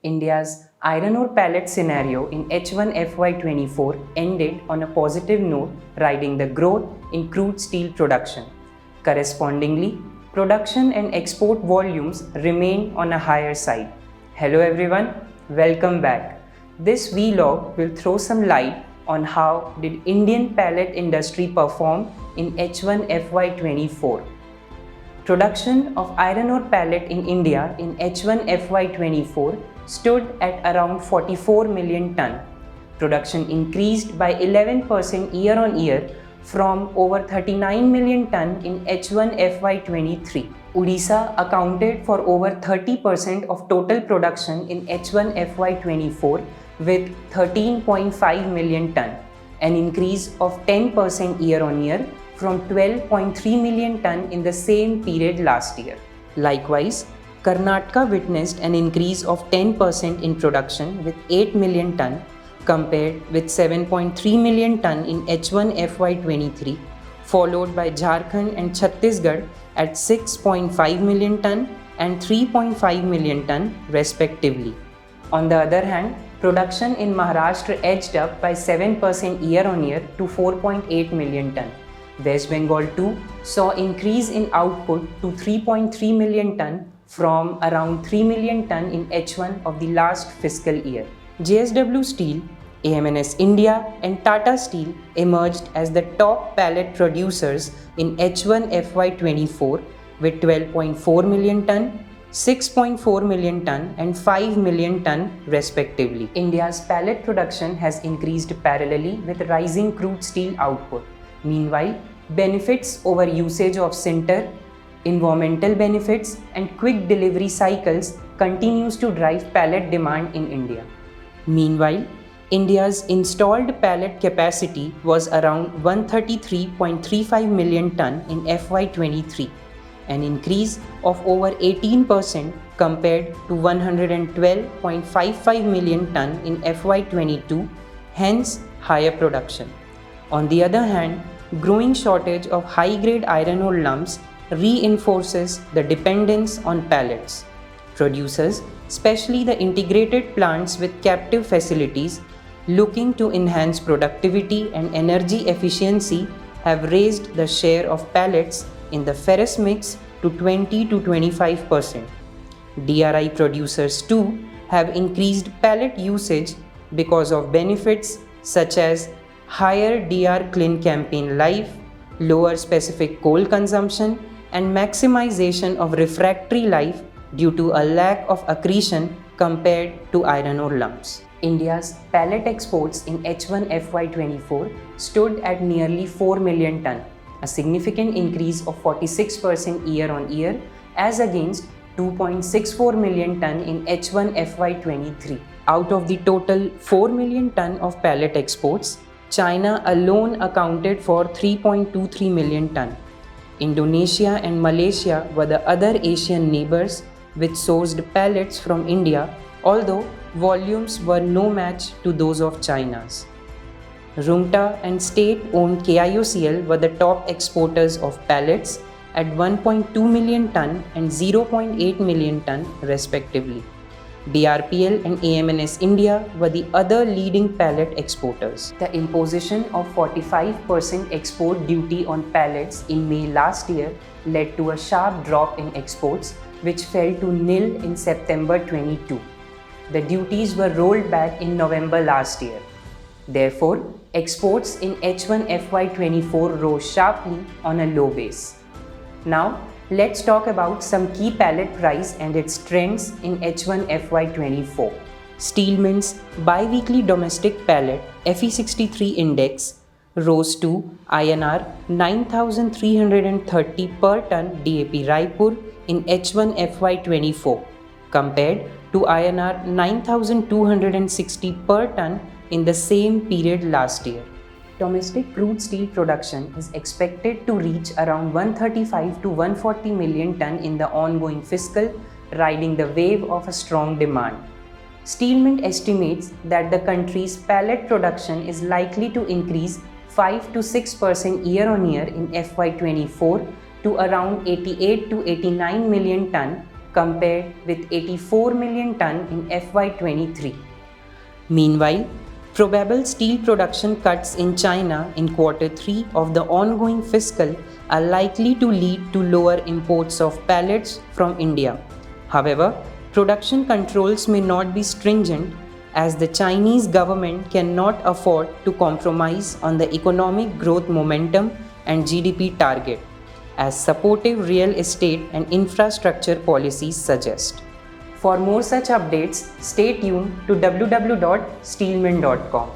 India's iron ore pellet scenario in H1FY24 ended on a positive note, riding the growth in crude steel production. Correspondingly, production and export volumes remain on a higher side. Hello everyone, welcome back. This vlog will throw some light on how did Indian pellet industry perform in H1FY24. Production of iron ore pellet in India in H1FY24 stood at around 44 million ton. Production increased by 11% year-on-year from over 39 million ton in H1FY23. Odisha accounted for over 30% of total production in H1FY24 with 13.5 million ton, an increase of 10% year-on-year from 12.3 million ton in the same period last year. Likewise, Karnataka witnessed an increase of 10% in production with 8 million ton compared with 7.3 million ton in H1FY23, followed by Jharkhand and Chhattisgarh at 6.5 million ton and 3.5 million ton respectively. On the other hand, production in Maharashtra edged up by 7% year-on-year to 4.8 million ton. West Bengal too saw increase in output to 3.3 million ton from around 3 million ton in H1 of the last fiscal year. JSW Steel, AMNS India and Tata Steel emerged as the top pellet producers in H1FY24 with 12.4 million ton, 6.4 million ton and 5 million ton respectively. India's pellet production has increased parallelly with rising crude steel output. Meanwhile, benefits over usage of sinter, environmental benefits and quick delivery cycles continues to drive pellet demand in India. Meanwhile, India's installed pellet capacity was around 133.35 million ton in FY23, an increase of over 18% compared to 112.55 million ton in FY22, hence higher production. On the other hand, growing shortage of high-grade iron ore lumps reinforces the dependence on pellets. Producers, especially the integrated plants with captive facilities, looking to enhance productivity and energy efficiency have raised the share of pellets in the ferrous mix to 20 to 25%. DRI producers too have increased pellet usage because of benefits such as higher DR clean campaign life, lower specific coal consumption, and maximization of refractory life due to a lack of accretion compared to iron ore lumps. India's pellet exports in H1FY24 stood at nearly 4 million ton, a significant increase of 46% year-on-year as against 2.64 million ton in H1FY23. Out of the total 4 million ton of pellet exports, China alone accounted for 3.23 million ton. Indonesia and Malaysia were the other Asian neighbors which sourced pellets from India, although volumes were no match to those of China's. Rungta and state-owned KIOCL were the top exporters of pellets at 1.2 million ton and 0.8 million ton respectively. DRPL and AMNS India were the other leading pellet exporters. The imposition of 45% export duty on pellets in May last year led to a sharp drop in exports, which fell to nil in September 22. The duties were rolled back in November last year. Therefore, exports in H1FY24 rose sharply on a low base. Now, let's talk about some key pellet price and its trends in H1FY24. SteelMint's bi-weekly domestic pellet Fe63 index rose to INR 9,330 per ton DAP Raipur in H1FY24 compared to INR 9,260 per ton in the same period last year. Domestic crude steel production is expected to reach around 135 to 140 million ton in the ongoing fiscal, riding the wave of a strong demand. SteelMint estimates that the country's pellet production is likely to increase 5 to 6% year-on-year in FY24 to around 88 to 89 million ton compared with 84 million ton in FY23. Meanwhile, probable steel production cuts in China in Q3 of the ongoing fiscal are likely to lead to lower imports of pellets from India. However, production controls may not be stringent as the Chinese government cannot afford to compromise on the economic growth momentum and GDP target, as supportive real estate and infrastructure policies suggest. For more such updates, stay tuned to www.steelmint.com.